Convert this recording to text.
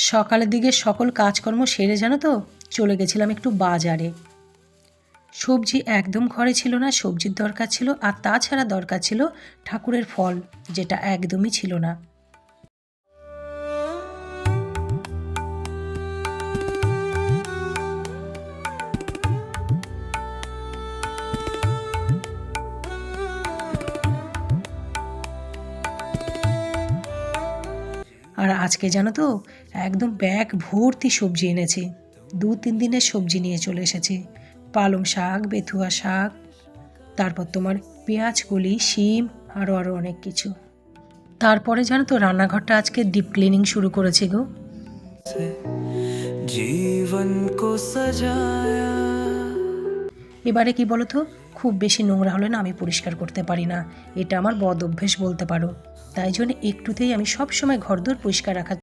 সকালের দিকে সকল কাজকর্ম সেরে জানো তো চলে গেছিলাম একটু বাজারে। সবজি একদম ঘরে ছিল না, সবজির দরকার ছিল, আর তাছাড়া দরকার ছিল ঠাকুরের ফল, যেটা একদমই ছিল না। আর আজকে জানো তো একদম ব্যাগ ভর্তি সবজি এনেছে। 2-3 দিনের সবজি নিয়ে চলে এসেছে। পালং শাক, বেথুয়া শাক, তারপর তোমার পেঁয়াজ কলি, শিম, আরও অনেক কিছু। তারপরে জানো তো রান্নাঘরটা আজকে ডিপ ক্লিনিং শুরু করেছে গো। জীবন কো সাজায়া। এবারে কি বলো তো, খুব বেশি নোংরা হলে না আমি পরিষ্কার করতে পারি না। এটা আমার বদ অভ্যেস বলতে পারো। তাই জন্য একটুতেই আমি সব সময় ঘরদোর পরিষ্কার রাখার